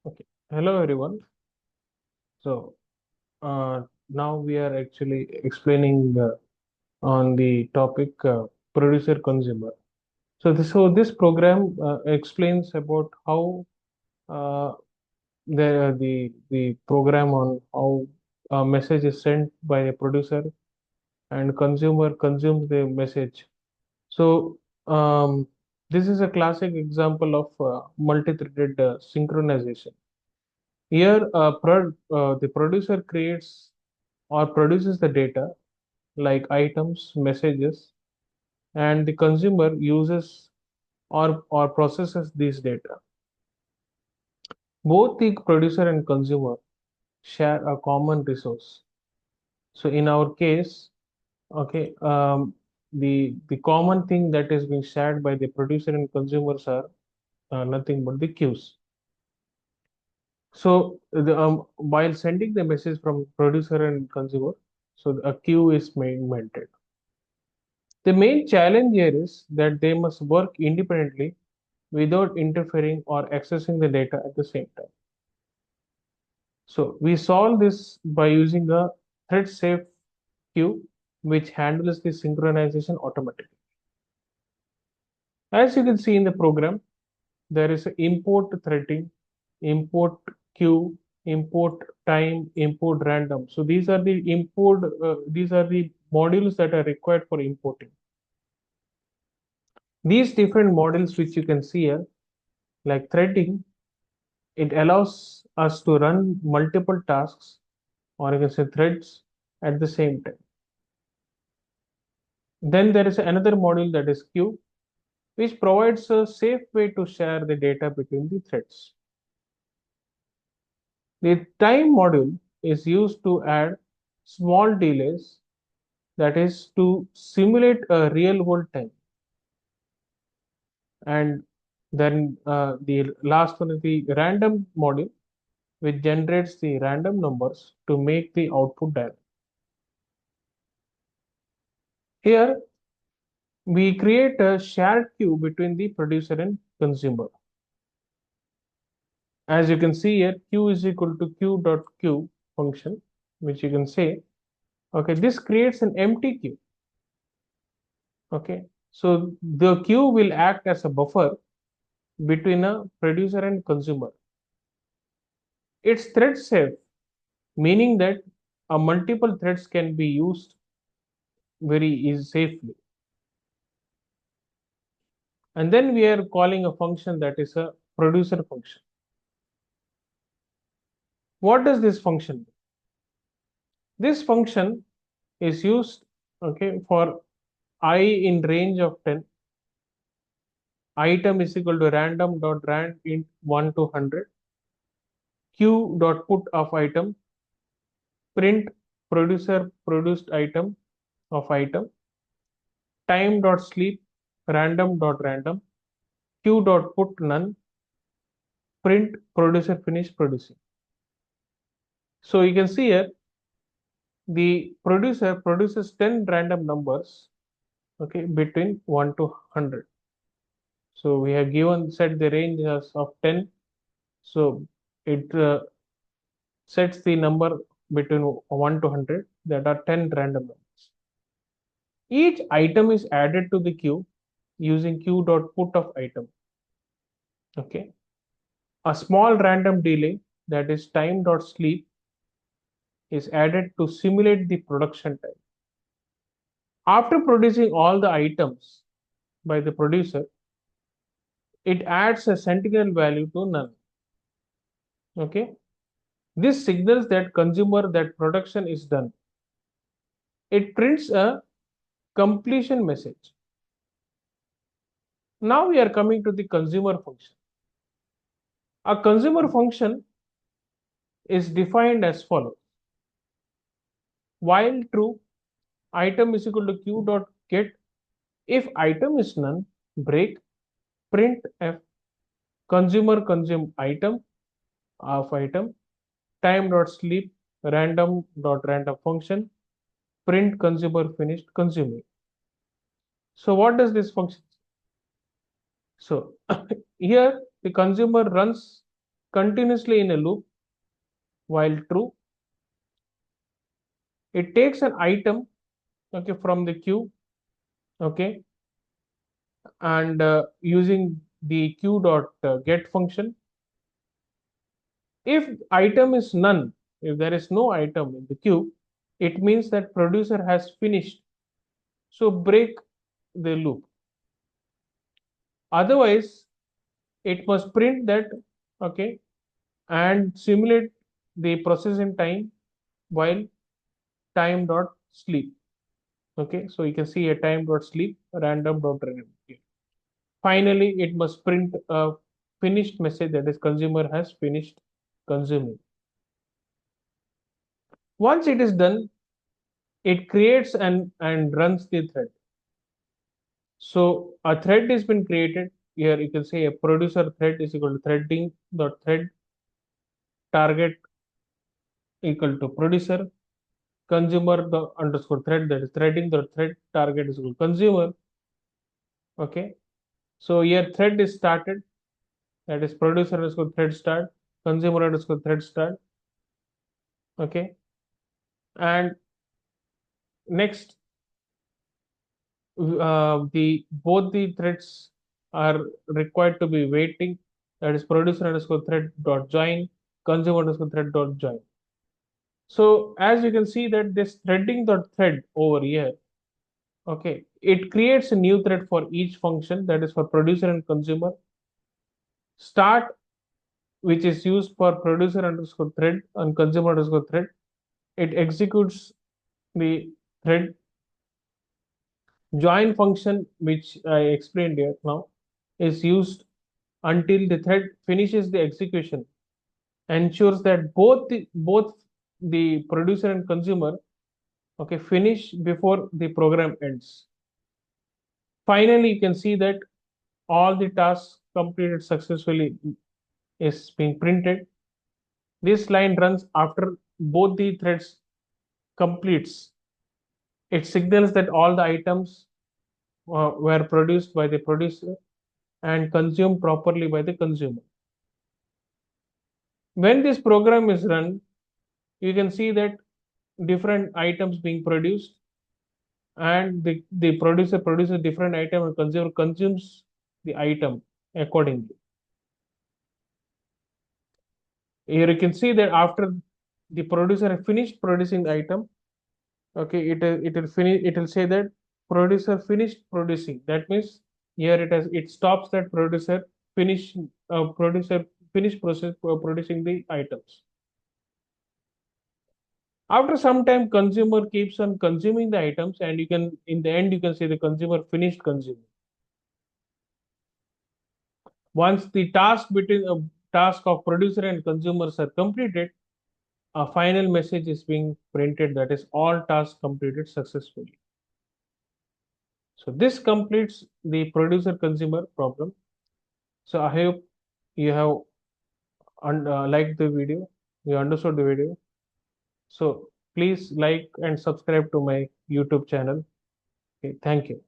Okay. Hello, everyone. So now we are actually explaining on the topic producer consumer. So this program explains about how uh, the program on how a message is sent by a producer and consumer consumes the message. So this is a classic example of multi-threaded synchronization. Here, the producer creates or produces the data like items, messages, and the consumer uses or processes these data. Both the producer and consumer share a common resource. So in our case, okay, the common thing that is being shared by the producer and consumers are nothing but the queues. So while sending the message from producer and consumer, so a queue is maintained. The main challenge here is that they must work independently without interfering or accessing the data at the same time. So we solve this by using a thread safe queue which handles the synchronization automatically. As you can see in the program, there is a import threading, import queue, import time, import random. So these are the modules that are required for importing. These different models which you can see here, like threading, it allows us to run multiple tasks or you can say threads at the same time. Then there is another module that is queue, which provides a safe way to share the data between the threads. The time module is used to add small delays, that is to simulate a real world time. And then the last one is the random module, which generates the random numbers to make the output dynamic. Here, we create a shared queue between the producer and consumer. As you can see here, q is equal to q.q function, which you can say, okay, this creates an empty queue. Okay, so the queue will act as a buffer between a producer and consumer. It's thread safe, meaning that a multiple threads can be used very easy, safely. And then we are calling a function that is a producer function. What does this function do? This function is used, okay, for I in range of 10. Item is equal to random dot rand int 1 to 100. Q dot put of item. Print producer produced item of item. Time dot sleep random dot random. Q dot put none. Print producer finished producing. So you can see here the producer produces 10 random numbers, okay, between 1 to 100. So we have given set the range as of 10. So it sets the number between 1 to 100, that are 10 random numbers. Each item is added to the queue using q dot put of item. Okay. A small random delay, that is time dot sleep, is added to simulate the production time. After producing all the items by the producer, it adds a sentinel value to none. Okay. This signals that consumer that production is done. It prints a completion message. Now we are coming to the consumer function. A consumer function is defined as follows. While true, item is equal to q dot get. If item is none, break, print f consumer consume item of item, time dot sleep random dot random function, print consumer finished consuming. So what does this function? So here the consumer runs continuously in a loop while true. It takes an item, okay, from the queue, okay, and using the queue dot get function. If item is none, if there is no item in the queue, it means that producer has finished. So break the loop. Otherwise, it must print that, okay, and simulate the processing time while time dot sleep. Okay, so you can see a time dot sleep random dot random. Finally, it must print a finished message, that is consumer has finished consuming. Once it is done, it creates and runs the thread. So a thread has been created. Here you can say a producer thread is equal to threading dot thread target equal to producer, consumer the underscore thread, that is threading dot thread target is equal to consumer. Okay, so here thread is started, that is producer underscore thread start, consumer underscore thread start. Okay, and next the both the threads are required to be waiting, that is producer underscore thread dot join, consumer underscore thread dot join. So as you can see that this threading dot thread over here, okay, it creates a new thread for each function, that is for producer and consumer. Start, which is used for producer underscore thread and consumer underscore thread, it executes the thread. Join function, which I explained here now, is used until the thread finishes the execution, ensures that both the producer and consumer, okay, finish before the program ends. Finally, you can see that all the tasks completed successfully is being printed. This line runs after both the threads completes. It signals that all the items were produced by the producer and consumed properly by the consumer. When this program is run, you can see that different items being produced, and the producer produces different item and consumer consumes the item accordingly. Here you can see that after the producer finished producing the item, okay, it will say that producer finished producing. That means here it stops that producer finished process producing the items. After some time, consumer keeps on consuming the items, and you can in the end you can say the consumer finished consuming. Once the task of producer and consumers are completed, a final message is being printed, that is all tasks completed successfully. So this completes the producer consumer problem. So I hope you have liked the video, you understood the video. So please like and subscribe to my YouTube channel. Okay, thank you.